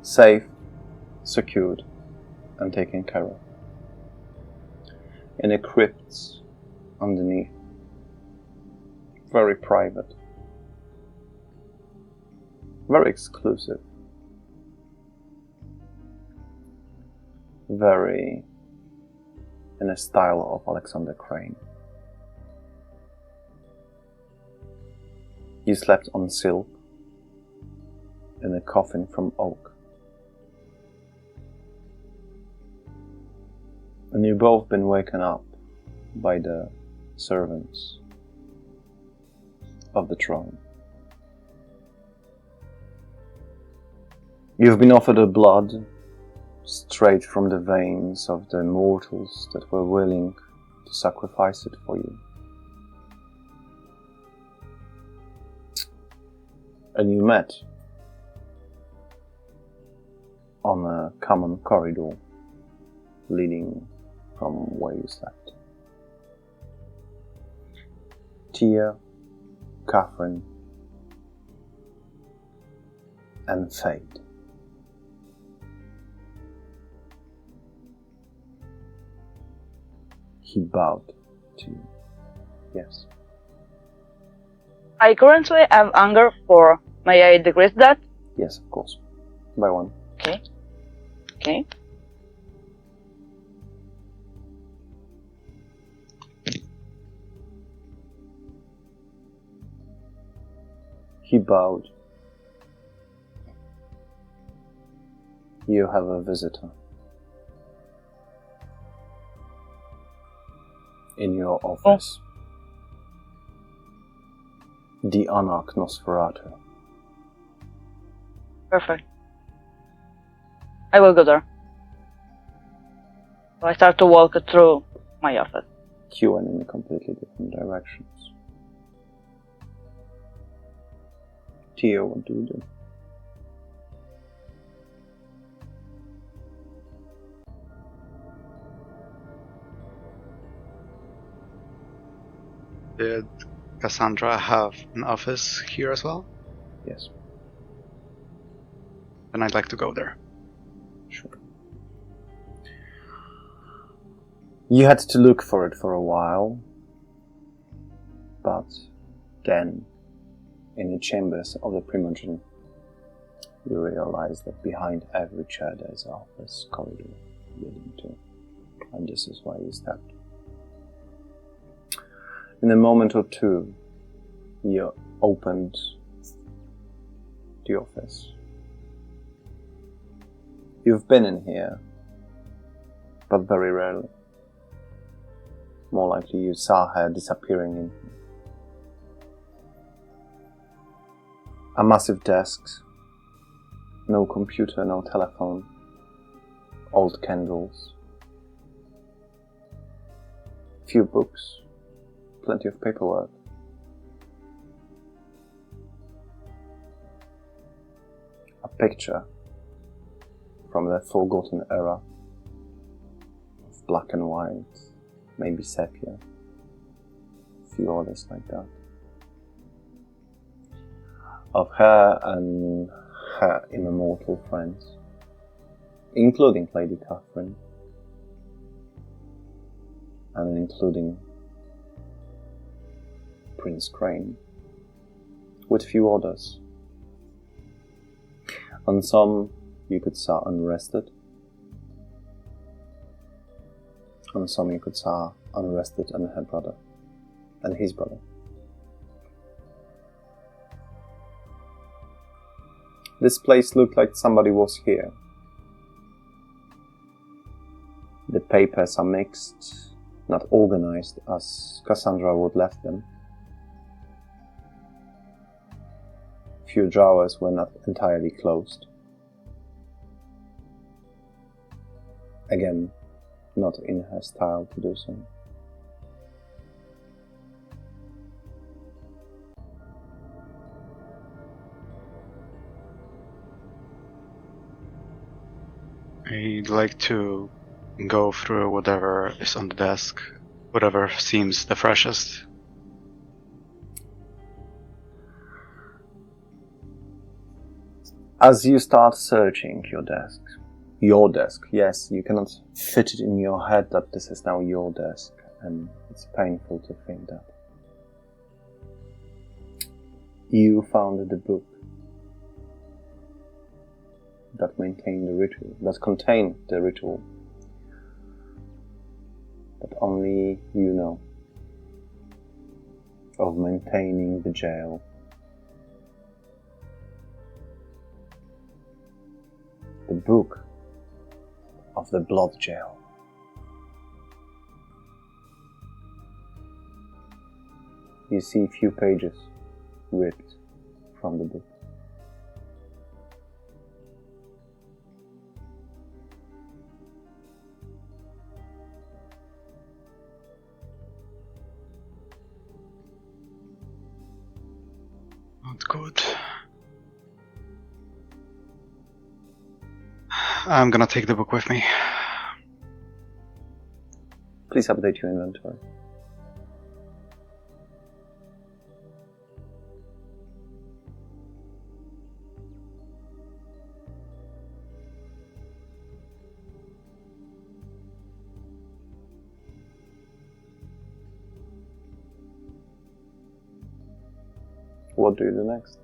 Safe, secured, and taken care of. In the crypts underneath. Very private. Very exclusive. Very in a style of Alexander Crane. You slept on silk in a coffin from oak. And you've both been waken up by the servants of the throne. You've been offered a blood straight from the veins of the mortals that were willing to sacrifice it for you. And you met on a common corridor leading from where you slept. Theo, Katherine, and Fate. He bowed to you. Yes. I currently have anger 4. May I decrease that? Yes, of course. By 1. Okay. Okay. He bowed. You have a visitor. In your office. The Anarch Nosferatu. Perfect. I will go there. So I start to walk through my office. You went in completely different directions. Theo, what do you do? Did Cassandra have an office here as well? Yes. Then I'd like to go there. Sure. You had to look for it for a while, but then, in the chambers of the Primogen, you realize that behind every chair there is an office corridor leading to, and this is why you stepped. In a moment or two, you opened the office. You've been in here, but very rarely. More likely you saw her disappearing in here. A massive desk, no computer, no telephone, old candles, few books, plenty of paperwork. A picture from the forgotten era of black and white, maybe sepia, a few others like that. Of her and her immortal friends, including Lady Katherine, and including Prince Crane, with few others. On some you could saw unrested, on some you could saw unrested and her brother, and his brother. This place looked like somebody was here. The papers are mixed, not organized as Cassandra would left them. Few drawers were not entirely closed. Again, not in her style to do so. I'd like to go through whatever is on the desk, whatever seems the freshest. As you start searching your desk, yes, you cannot fit it in your head that this is now your desk, and it's painful to think that. You found the book that contained the ritual that only you know of maintaining the jail. The book of the blood jail. You see a few pages ripped from the book. Not good. I'm gonna take the book with me. Please update your inventory. What do you do next?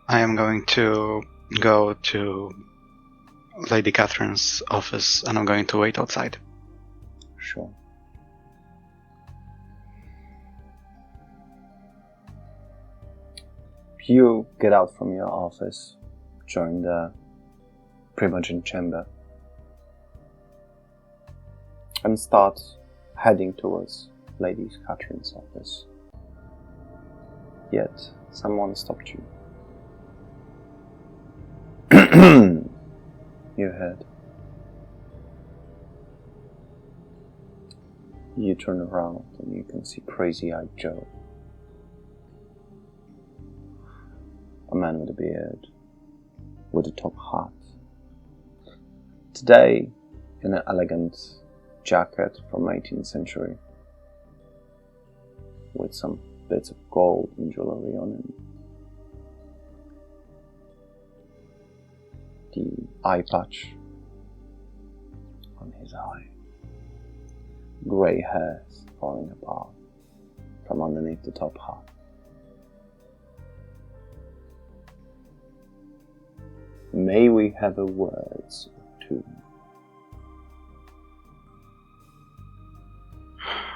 I am going to go to Lady Catherine's office and I'm going to wait outside. Sure. You get out from your office, join the Primogen chamber, and start heading towards Lady Catherine's office. Yet, someone stopped you. You heard. You turn around and you can see Crazy-Eyed Joe. A man with a beard, with a top hat. Today, in an elegant jacket from 18th century, with some bits of gold and jewelry on him. The eye patch on his eye. Grey hairs falling apart from underneath the top hat. May we have a word or two?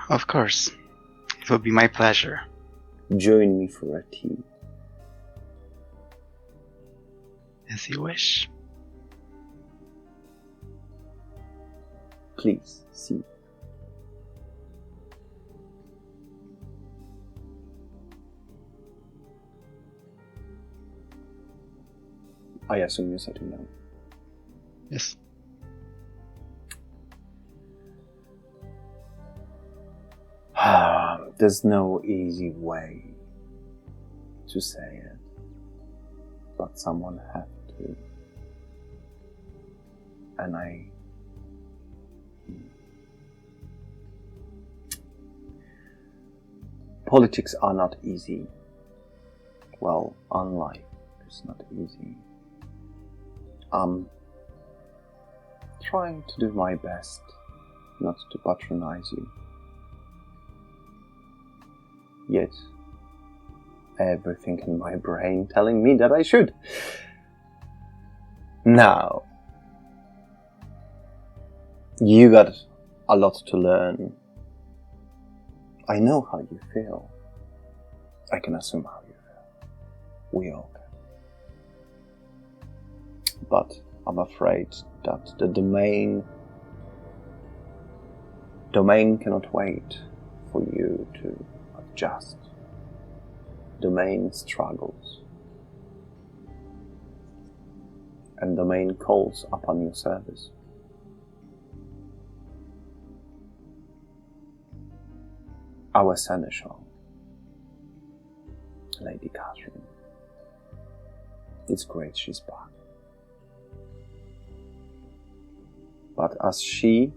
Of course. It will be my pleasure. Join me for a tea. As you wish. Please, see. I assume you're sitting down. Yes. There's no easy way to say it, but someone had to. And politics are not easy. Well, life is not easy. I'm trying to do my best not to patronize you. Yet, everything in my brain telling me that I should. Now, you got a lot to learn. I know how you feel. I can assume how you feel. We all can. But I'm afraid that the domain cannot wait for you to adjust. Domain struggles. And domain calls upon your service. Our seneschal, Lady Katherine. It's great she's back. But as she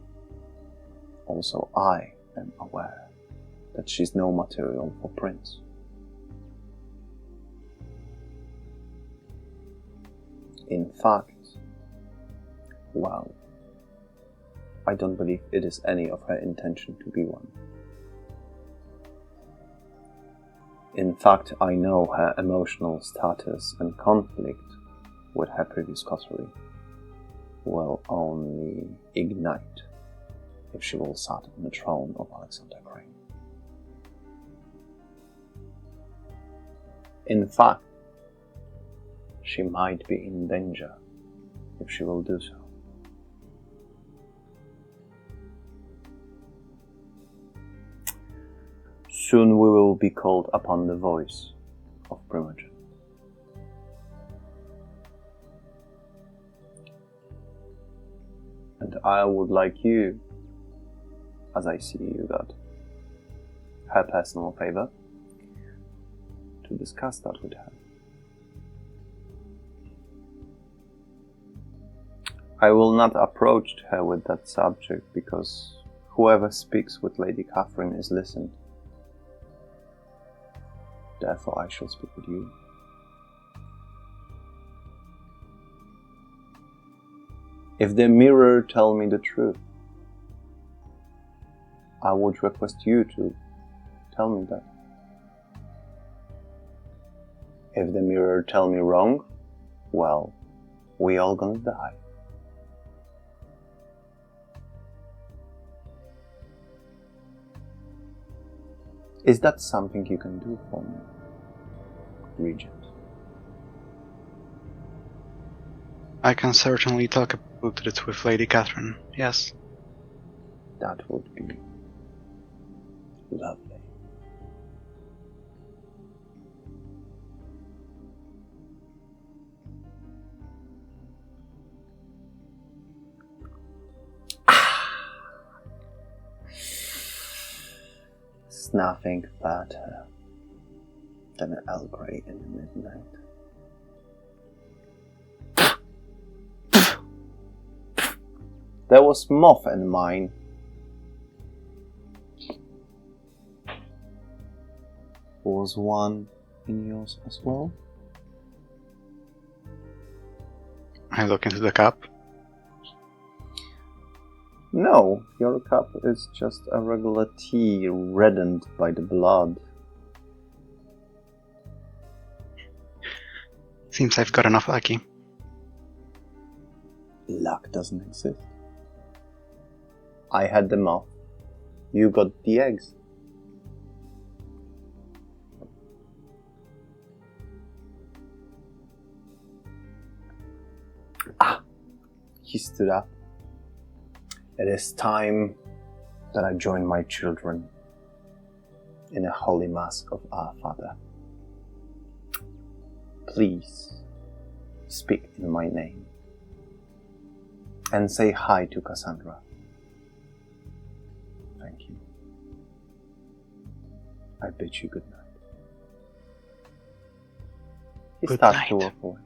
Also, I am aware that she's no material for Prince. In fact, well, I don't believe it is any of her intention to be one. In fact, I know her emotional status and conflict with her previous coterie will only ignite if she will sit on the throne of Alexander Crane. In fact, she might be in danger if she will do so. Soon we will be called upon the voice of Primogen. And I would like you, as I see you got her personal favor, to discuss that with her. I will not approach her with that subject because whoever speaks with Lady Katherine is listened. Therefore I shall speak with you. If the mirror tell me the truth, I would request you to tell me that. If the mirror tell me wrong, well, we all gonna die. Is that something you can do for me, Regent? I can certainly talk about it with Lady Katherine, yes. That would be lovely. It's nothing better than an Earl Grey in the midnight. There was moth in mine. Was one in yours as well? I look into the cup. No, your cup is just a regular tea reddened by the blood. Seems I've got enough lucky. Luck doesn't exist. I had the moth. You got the eggs. He stood up. It is time that I join my children in a holy mass of our Father. Please speak in my name and say hi to Cassandra. Thank you. I bid you good night. He Good starts night. to walk away.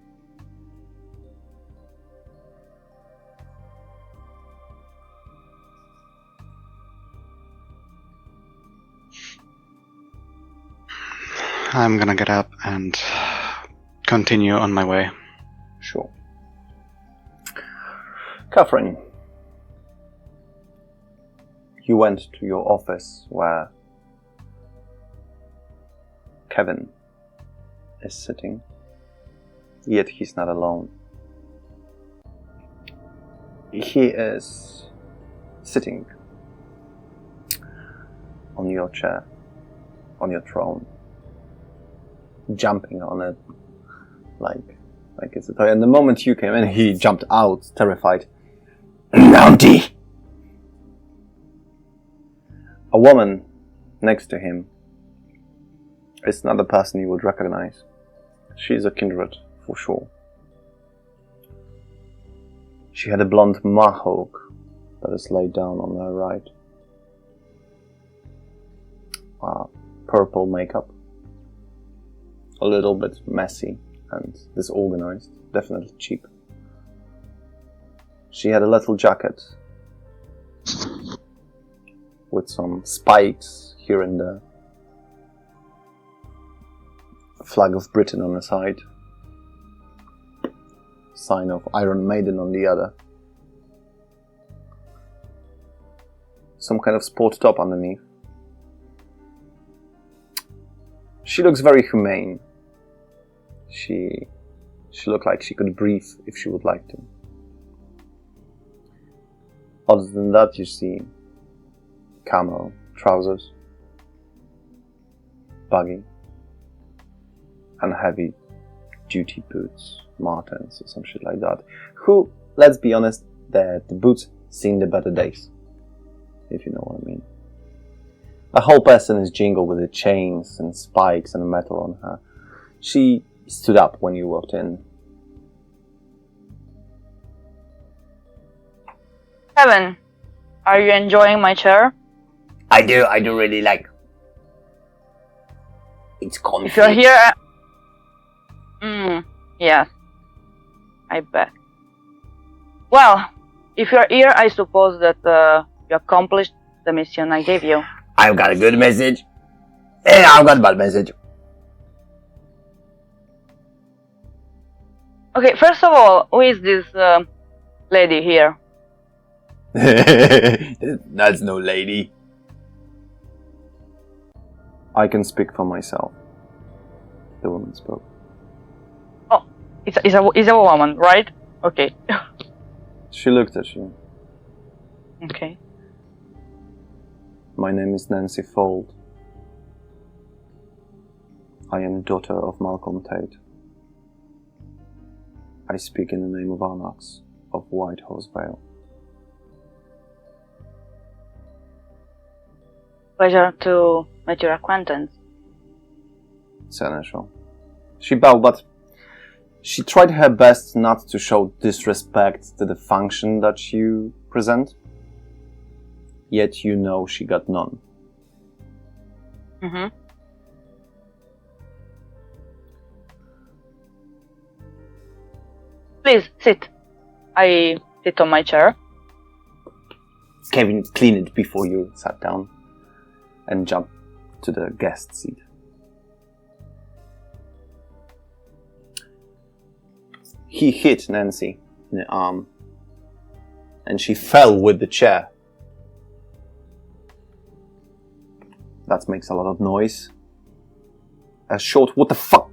I'm gonna get up and continue on my way. Sure. Katherine, you went to your office where Kevin is sitting, yet he's not alone. He is sitting on your chair, on your throne, jumping on it like it's a toy. And the moment you came in, he jumped out, terrified. Mountie! A woman next to him is not a person you would recognize. She's a kindred, for sure. She had a blonde mohawk that is laid down on her right. Purple makeup. A little bit messy and disorganized, definitely cheap. She had a little jacket with some spikes here and there. A flag of Britain on the side. Sign of Iron Maiden on the other. Some kind of sport top underneath. She looks very humane. She looked like she could breathe if she would like to. Other than that, you see camo trousers, baggy, and heavy duty boots, Martens or some shit like that. Who, let's be honest, the boots seen the better days, if you know what I mean. The whole person is jingled with the chains and spikes and metal on her. She stood up when you walked in. Kevin, are you enjoying my chair? I do really like. It's comfy. If you're here... yes. I bet. Well, if you're here, I suppose that you accomplished the mission I gave you. I've got a good message. And I've got a bad message. Okay, first of all, who is this lady here? That's no lady. I can speak for myself. The woman spoke. Oh, it's a woman, right? Okay. She looked at you. Okay. My name is Nancy Fold. I am daughter of Malcolm Tate. I speak in the name of Anarchs of White Horse Vale. Pleasure to meet your acquaintance. Seneschal. She bowed, but she tried her best not to show disrespect to the function that you present. Yet you know she got none. Mm-hmm. Please, sit. I sit on my chair. Kevin cleaned it before you sat down and jumped to the guest seat. He hit Nancy in the arm and she fell with the chair. That makes a lot of noise. A short "what the fuck"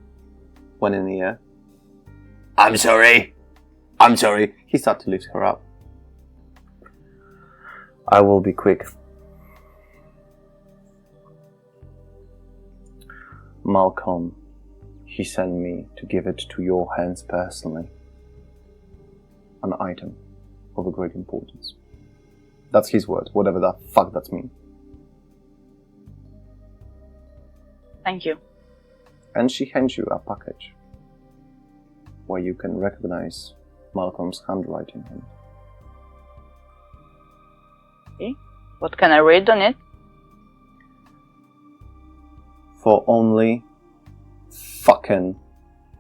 went in the air. I'm sorry. He started to lift her up. I will be quick. Malcolm, he sent me to give it to your hands personally. An item of a great importance. That's his word, whatever the fuck that means. Thank you. And she hands you a package where you can recognize Malcolm's handwriting on it. Okay. What can I read on it? For only fucking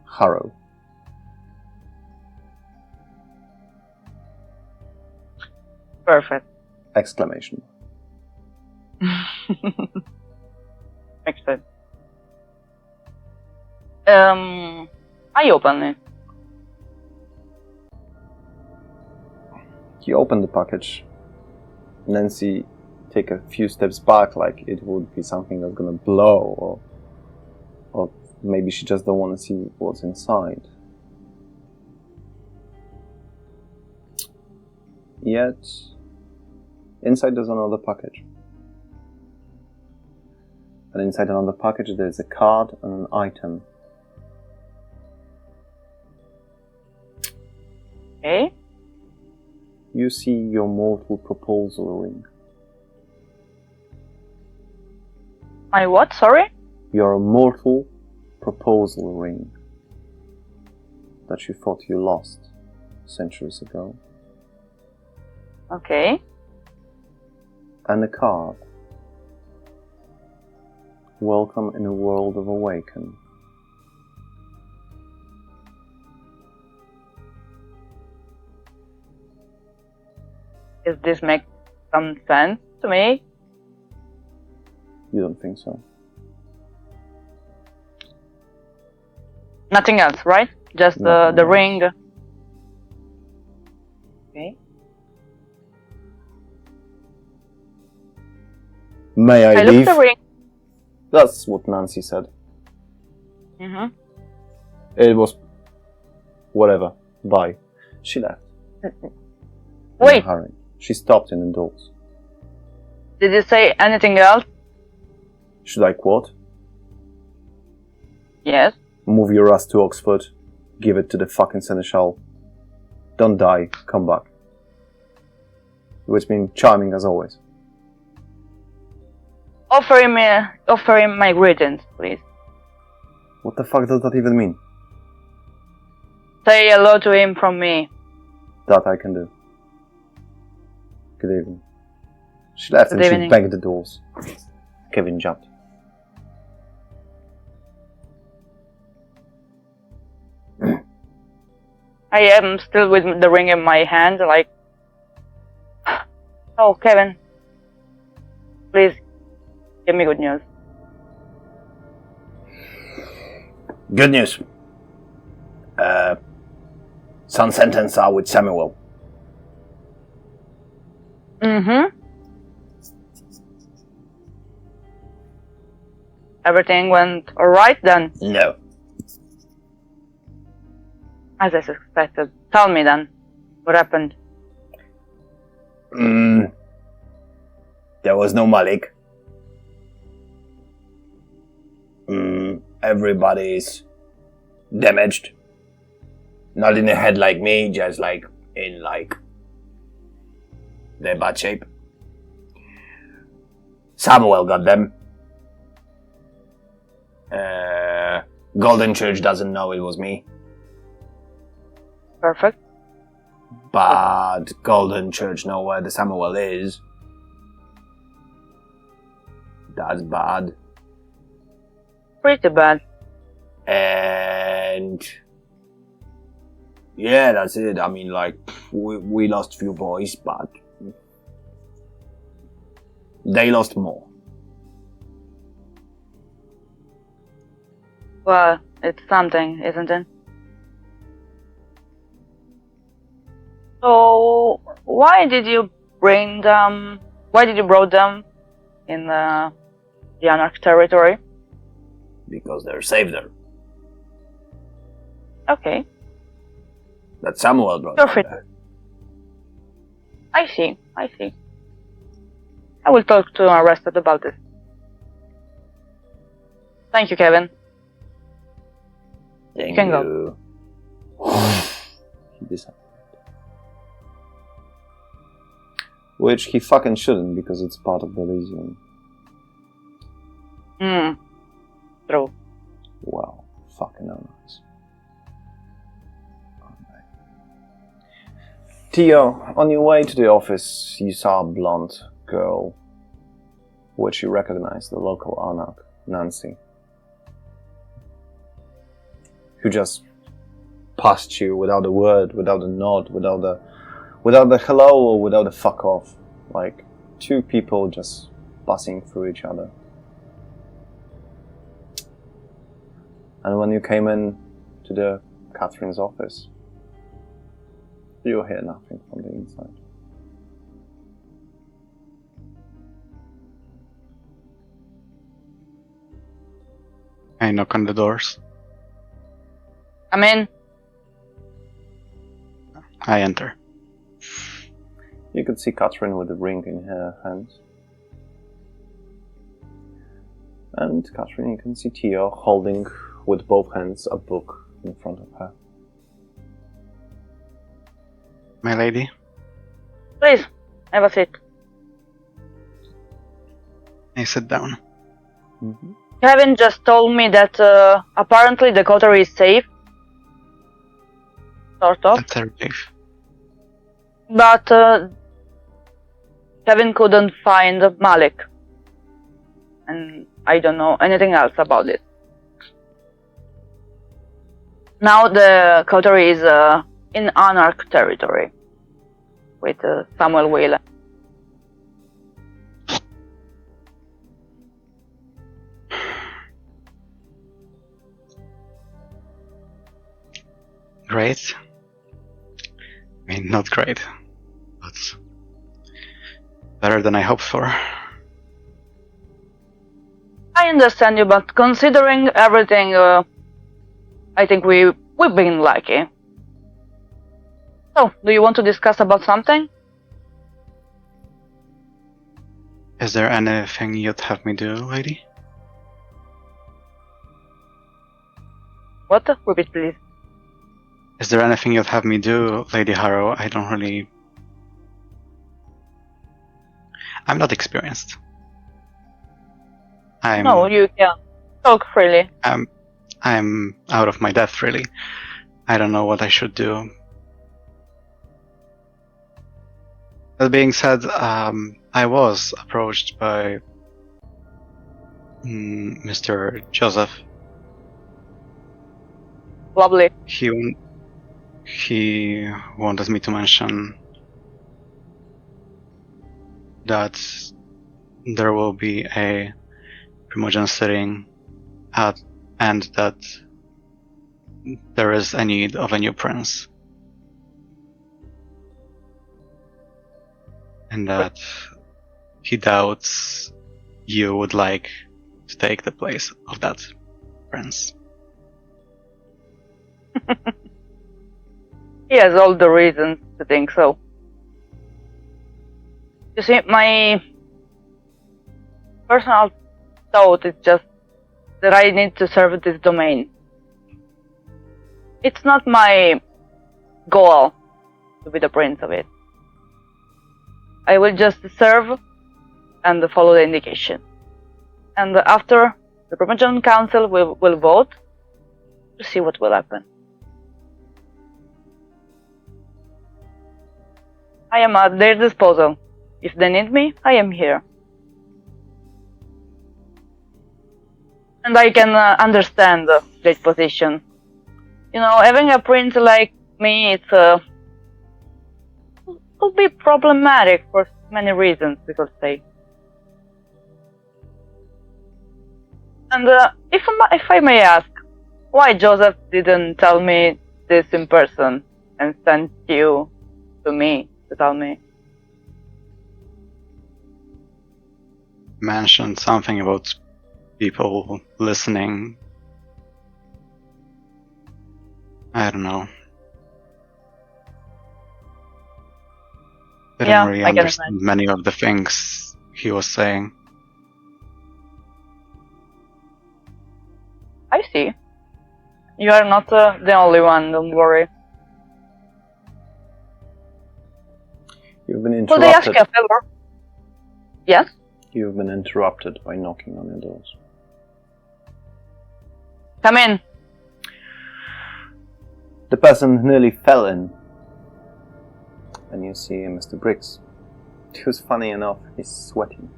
Harrow. Perfect. Exclamation. Excellent. I open it. You open the package. Nancy take a few steps back like it would be something that's gonna blow, or maybe she just don't want to see what's inside. Yet, inside there's another package. And inside another package there's a card and an item. Okay. You see your mortal proposal ring. My what? Sorry? Your mortal proposal ring that you thought you lost centuries ago. Okay. And a card. Welcome in a world of awaken. Does this make some sense to me? You don't think so? Nothing else, right? Just Nothing the else. ring. Okay. May I I leave? look at the ring. That's what Nancy said. Mm-hmm. It was... whatever. Bye. She left. In Wait, a hurry. She stopped in the doors. did you say anything else? Should I quote? Yes. Move your ass to Oxford. Give it to the fucking seneschal. Don't die. Come back. It's been charming as always. Offer him my greetings, please. What the fuck does that even mean? Say hello to him from me. That I can do. Good evening. She left Good and evening. she banged the doors. Kevin jumped. I am still with the ring in my hand, like... Oh, Kevin. Please, give me good news. Good news. Son sentence are with Samuel. Mm-hmm. Everything went alright then, No. as I suspected. Tell me then, what happened? There was no Malik. Everybody's damaged. Not in the head like me, just like in like their bad shape. Samuel got them. Golden Church doesn't know it was me. Perfect. But Golden Church know where the Samuel is. That's bad. Pretty bad. And yeah, that's it. I mean, like, we lost few boys, but they lost more. Well, it's something, isn't it? So, why did you bring them? Why did you brought them in the Anarch territory? Because they're safe there. Okay, That Samuel brought Perfect. them there. I see. I will talk to Arrested about this. Thank you, Kevin. Thank can you. He disappeared. Which he fucking shouldn't, because it's part of the Elysium. True. Wow. Fucking nice. Theo, on your way to the office, you saw a blonde girl, which you recognized, the local Anarch, Nancy, who just passed you without a word, without a nod, without a hello or without a fuck off. Like, two people just passing through each other. And when you came in to the Katherine's office, you hear nothing from the inside. I knock on the doors. Come in. I enter. You could see Katherine with a ring in her hand. And Katherine, you can see Theo holding with both hands a book in front of her. My lady? Please, have a seat. I sit down. Mm-hmm. Kevin just told me that apparently the coterie is safe. Sort of. That's a relief. But Kevin couldn't find Malik. And I don't know anything else about it. Now the coterie is in Anarch territory with Samuel Wheeler. great. I mean, not great, but better than I hoped for. I understand you, but considering everything, I think we've been lucky. So, do you want to discuss about something? Is there anything you'd have me do, lady? What? Repeat, please. Is there anything you'd have me do, Lady Harrow? I'm not experienced. No, you can talk freely. I'm out of my depth, really. I don't know what I should do. That being said, I was approached by Mr. Joseph. Lovely. He wanted me to mention that there will be a Primogen sitting and that there is a need of a new prince. And that he doubts you would like to take the place of that prince. He has all the reasons to think so. You see, my personal thought is just that I need to serve this domain. It's not my goal to be the prince of it. I will just serve and follow the indication. And after, the Primogen Council will vote to see what will happen. I am at their disposal. If they need me, I am here. And I can understand their position. You know, having a prince like me, it will be problematic for many reasons, we could say. And if I may ask, why Joseph didn't tell me this in person and sent you to me to tell me? Mentioned something about people listening. I don't know. Didn't really understand many of the things he was saying. I see. You are not the only one, don't worry. You've been Could I ask interrupted. you a favor? Yes? You've been interrupted by knocking on your doors. Come in. The person nearly fell in. And you see Mr. Briggs, who's funny enough, he's sweating.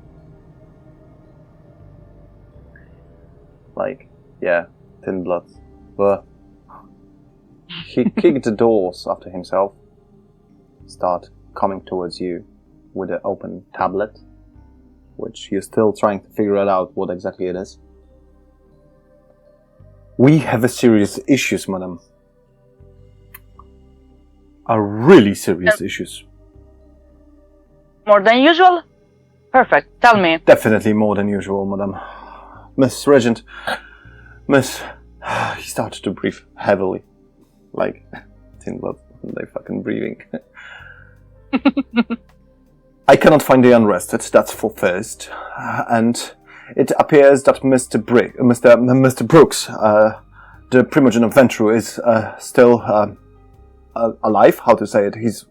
Like, yeah, thin blood. But he kicked the doors after himself, start coming towards you with an open tablet, which you're still trying to figure it out what exactly it is. We have a serious issues, madam. Are really serious issues. More than usual? Perfect. Tell me. Definitely more than usual, madam. Miss Regent, he started to breathe heavily. Like, thin blood, they fucking breathing. I cannot find the unrested, that's for first. And it appears that Mr. Brooks, the Primogen of Ventru, is still alive. How to say it? He's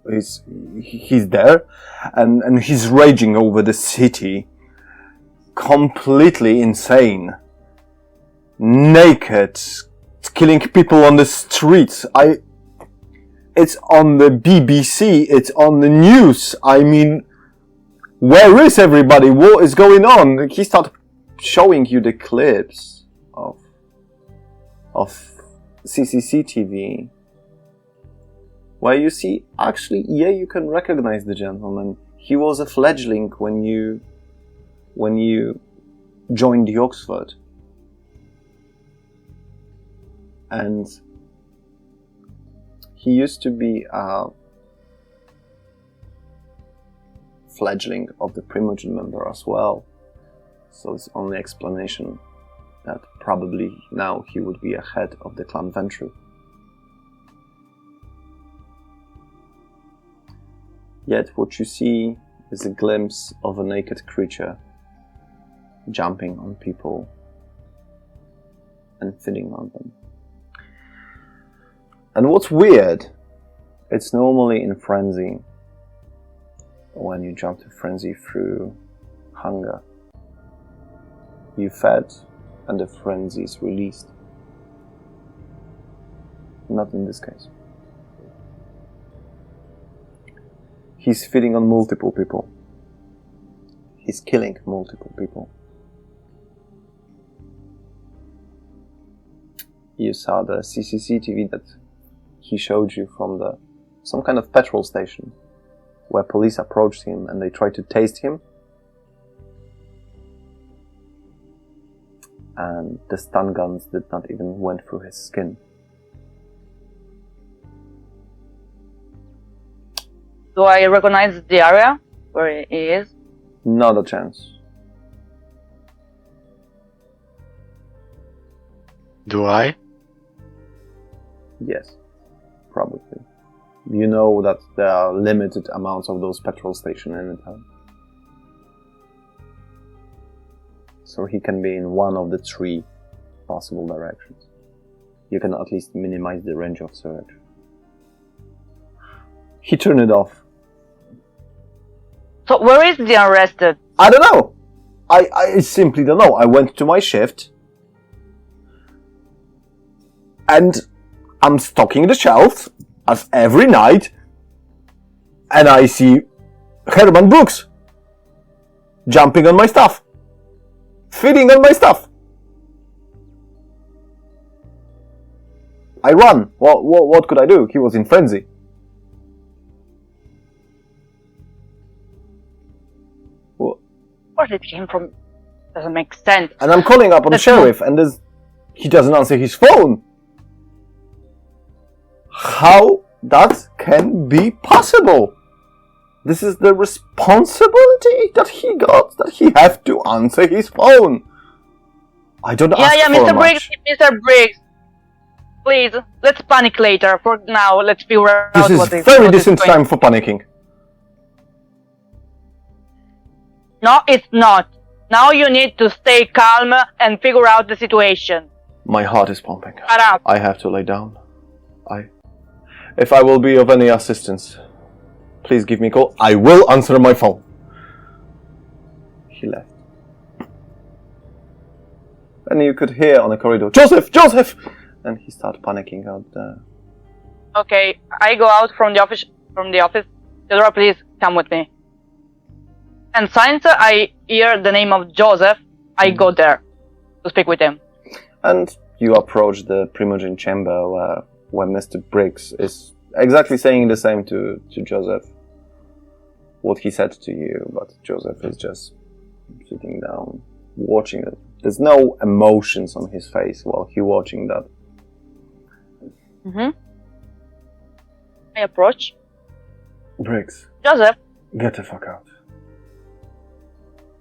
there, and he's raging over the city, completely insane, naked, killing people on the streets. It's on the BBC. It's on the news. I mean, where is everybody? What is going on? He started showing you the clips of CCTV, where you see, actually, yeah, you can recognize the gentleman. He was a fledgling when you joined the Oxford. And He used to be a fledgling of the Primogen member as well. So it's only explanation that probably now he would be ahead of the clan Ventru. Yet what you see is a glimpse of a naked creature jumping on people and feeding on them. And what's weird, it's normally in frenzy when you jump to frenzy through hunger. You fed and the frenzy is released. Not in this case. He's feeding on multiple people. He's killing multiple people. You saw the CCTV that he showed you from some kind of petrol station where police approached him and they tried to tase him. And the stun guns did not even went through his skin. Do I recognize the area where he is? Not a chance. Do I? Yes, probably. You know that there are limited amounts of those petrol stations in the town. So he can be in one of the 3 possible directions. You can at least minimize the range of search. He turned it off. So where is the arrested? I don't know. I simply don't know. I went to my shift and I'm stocking the shelves as every night and I see Herman Brooks jumping on my stuff, feeding on my stuff. I run. What could I do? He was in frenzy. Where did he came from? Doesn't make sense. And I'm calling up on the sheriff and he doesn't answer his phone. How that can be possible? This is the responsibility that he got, that he have to answer his phone. I don't ask for Mr. much. Mr. Briggs, please, let's panic later. For now, let's figure out This what is very decent time for panicking. No, it's not. Now you need to stay calm and figure out the situation. My heart is pumping. Shut up. I have to lay down. If I will be of any assistance, please give me a call. I will answer my phone. He left. And you could hear on the corridor, Joseph! Joseph! And he started panicking out there. Okay, I go out from the office. Theodora, please come with me. And since I hear the name of Joseph, I go there to speak with him. And you approach the Primogen chamber where Mr. Briggs is exactly saying the same to Joseph. What he said to you, but Joseph is just sitting down, watching it. There's no emotions on his face while he's watching that. I approach. Briggs, Joseph. get the fuck out.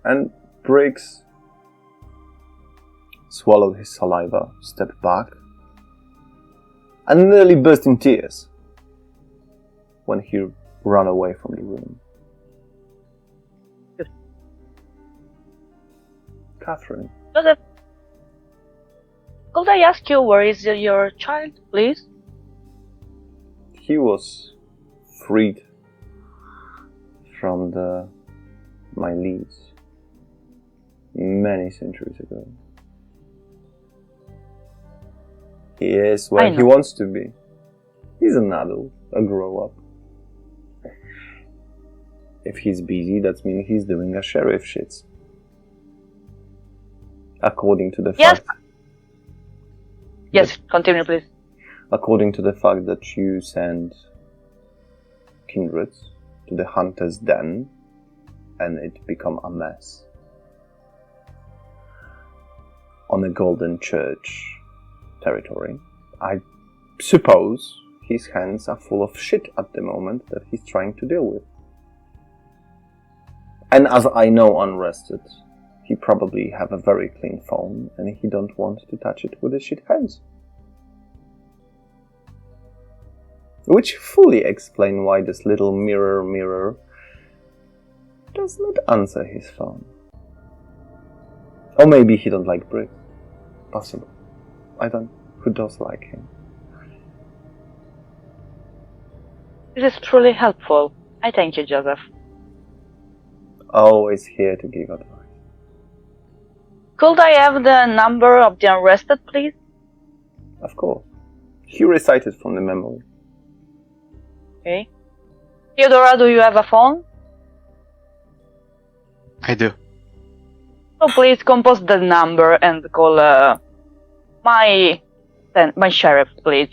And Briggs swallowed his saliva, stepped back, and nearly burst in tears when he ran away from the room. Good. Katherine. Joseph, could I ask you where is your child, please? He was freed from my leads many centuries ago. He is where he wants to be. He's an adult, a grown-up. If he's busy, that means he's doing a sheriff shit. According to the fact... Yes, continue please. According to the fact that you send kindreds to the hunter's den and it become a mess. On the Golden Church territory, I suppose his hands are full of shit at the moment that he's trying to deal with. And as I know Unrested, he probably have a very clean phone and he don't want to touch it with his shit hands. Which fully explain why this little mirror does not answer his phone. Or maybe he don't like bricks. Possible. I don't. Who does like him? This is truly helpful. I thank you, Joseph. Always here to give advice. Could I have the number of the arrested, please? Of course. He recited from the memory. Okay. Theodora, do you have a phone? I do. So please compose the number and call my sheriff, please.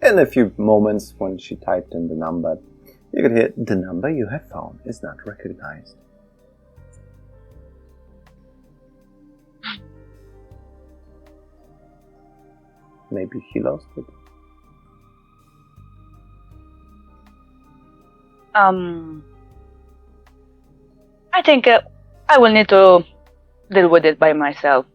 In a few moments, when she typed in the number, you could hear, "The number you have found is not recognized." Maybe he lost it. I think I will need to deal with it by myself.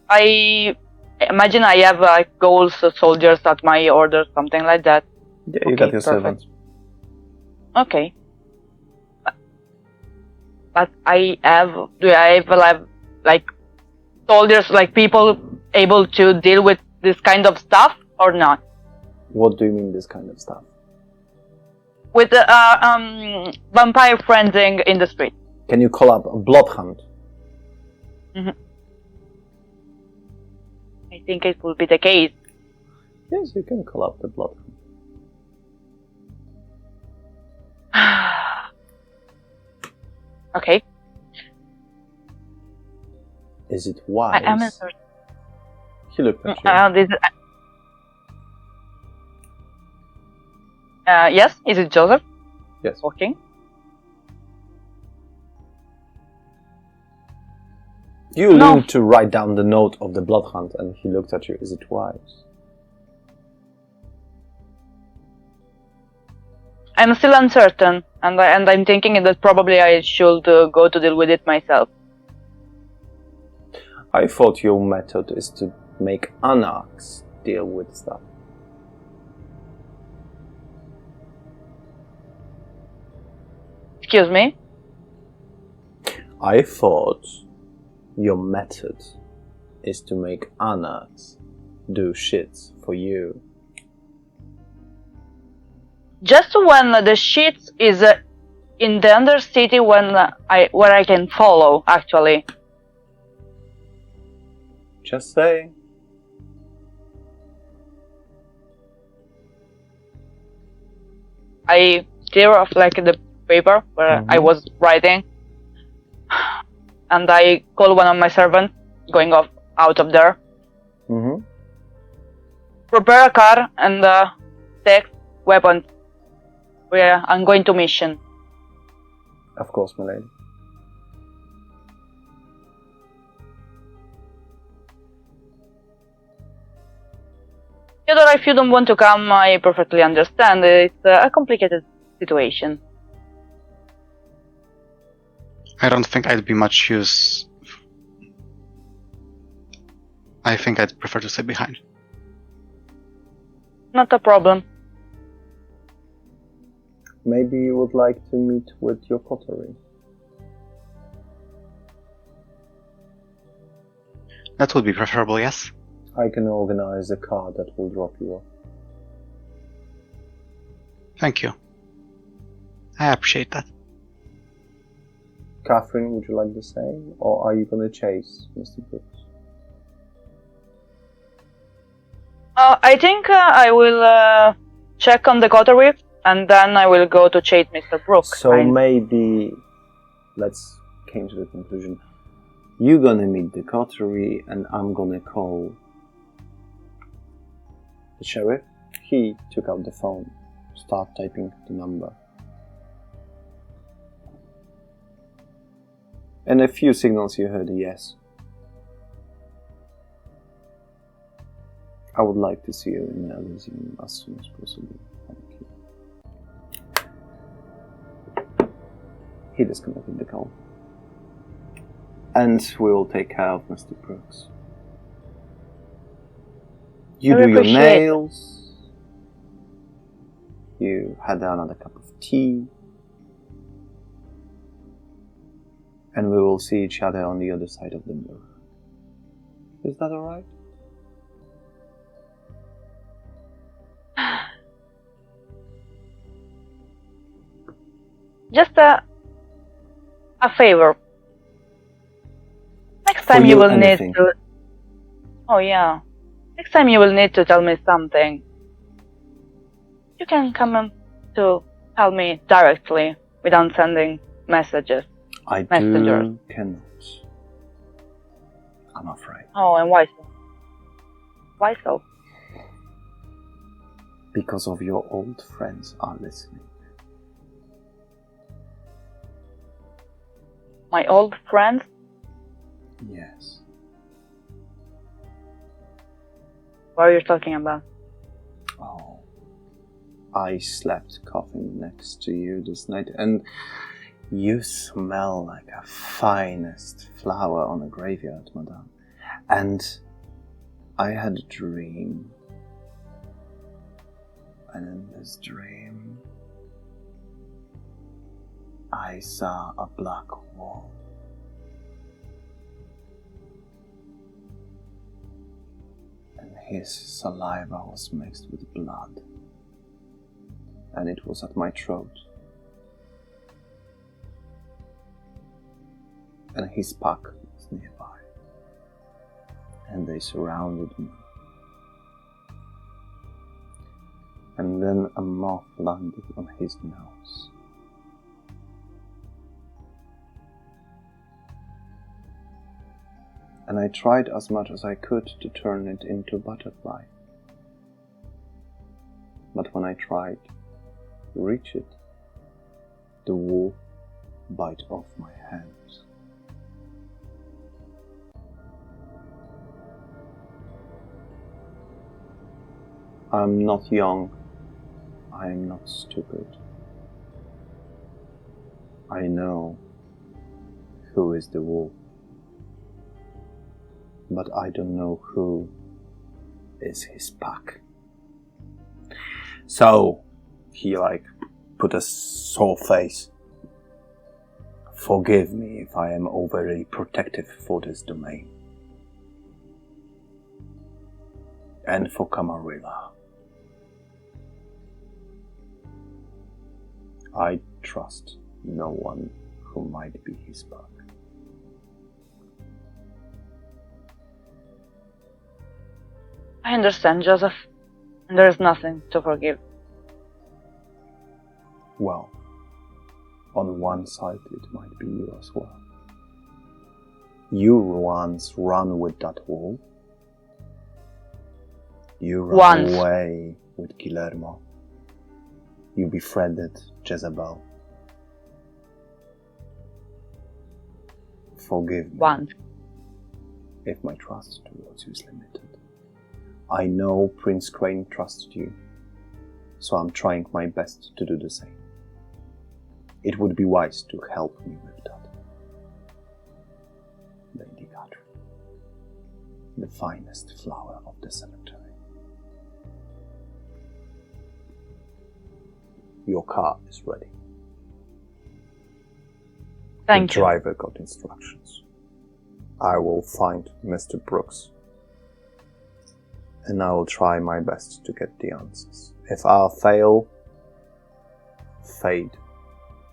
I imagine I have goals, soldiers at my orders, something like that. Yeah, you got your servants. Okay. But do I have like soldiers, like people able to deal with this kind of stuff or not? What do you mean, this kind of stuff? With the vampire frenzying in the street. Can you call up a bloodhound? Mm-hmm. I think it will be the case. Yes, you can call up the bloodhound. Okay. Is it wise? I am certain. He looked at you. Yes, is it Joseph? Yes. Walking. You leaned to write down the note of the bloodhound, and he looked at you. Is it wise? I'm still uncertain, and I'm thinking that probably I should go to deal with it myself. I thought your method is to make anarchs deal with stuff. Excuse me? I thought your method is to make anarchs do shits for you. Just when the shit is in the undercity, where I can follow, actually. Just saying. I tear off like the paper where I was writing, and I call one of my servants going out of there. Mm-hmm. Prepare a car and take weapons. I'm going to mission. Of course, my lady. Theodore, if you don't want to come, I perfectly understand. It's a complicated situation. I don't think I'd be much use. I think I'd prefer to stay behind. Not a problem. Maybe you would like to meet with your coterie. That would be preferable, yes. I can organize a car that will drop you off. Thank you. I appreciate that. Katherine, would you like the same? Or are you gonna chase Mr. Brooks? I think I will check on the coterie, and then I will go to chase Mr. Brooks. So maybe let's came to the conclusion. You're gonna meet the coterie, and I'm gonna call the sheriff. He took out the phone, start typing the number. And a few signals you heard a yes. I would like to see you in Elysium as soon as possible. Thank you. He disconnected the call. And we will take care of Mr. Brooks. You do your nails. You had another cup of tea. And we will see each other on the other side of the mirror. Is that alright? Just a favor. Next time you will need to... Oh yeah. Next time you will need to tell me something. You can come to tell me directly without sending messages. Messengers. Cannot. I'm afraid. Oh, and why so? Why so? Because of your old friends are listening. My old friends? Yes. What are you talking about? Oh. I slept coughing next to you this night, and you smell like a finest flower on a graveyard, madame. And I had a dream. And in this dream, I saw a black wall. And his saliva was mixed with blood. And it was at my throat. And his pack was nearby. And they surrounded me. And then a moth landed on his nose. And I tried as much as I could to turn it into a butterfly. But when I tried to reach it, the wolf bit off my hands. I'm not young. I am not stupid. I know who is the wolf. But I don't know who is his pack. So, he put a sore face. Forgive me if I am overly protective for this domain. And for Camarilla. I trust no one who might be his pack. I understand, Joseph. And there is nothing to forgive. Well, on one side it might be you as well. You once ran with that wolf. You ran away with Guillermo. You befriended Jezebel. Forgive me if my trust towards you is limited. I know Prince Crane trusted you, so I'm trying my best to do the same. It would be wise to help me with that. Lady Katherine, the finest flower of the cemetery. Your car is ready. Thank you. The driver got instructions. I will find Mr. Brooks. And I will try my best to get the answers. If I fail, fate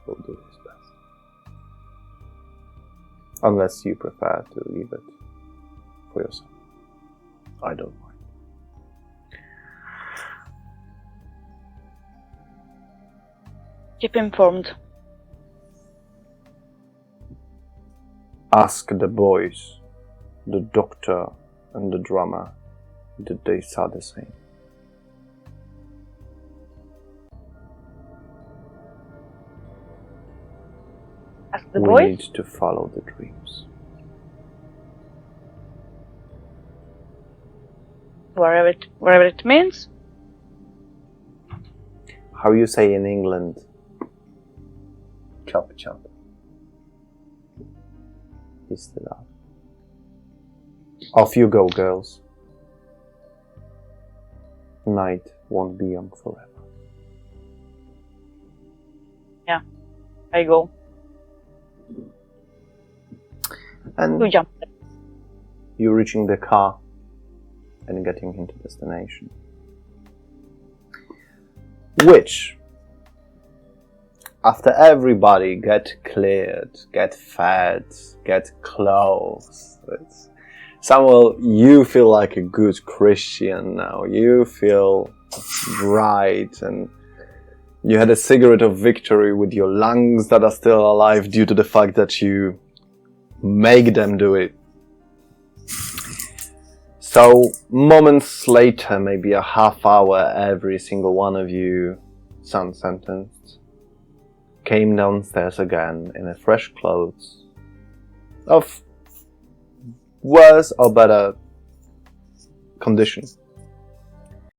will do his best. Unless you prefer to leave it for yourself. I don't mind. Keep informed. Ask the boys, the doctor and the drummer, did they saw the same? Ask the We boys? need to follow the dreams. whatever it means. How you say in England? Chop chop. He stood up. Off you go, girls. Night won't be young forever. Yeah, I go. And To jump. you're reaching the car and getting into destination. Which, after everybody get cleared, get fed, get clothes, Samuel, you feel like a good Christian now. You feel right, and you had a cigarette of victory with your lungs that are still alive due to the fact that you make them do it. So, moments later, maybe a half hour, every single one of you, son sentenced, came downstairs again in a fresh clothes of worse or better condition.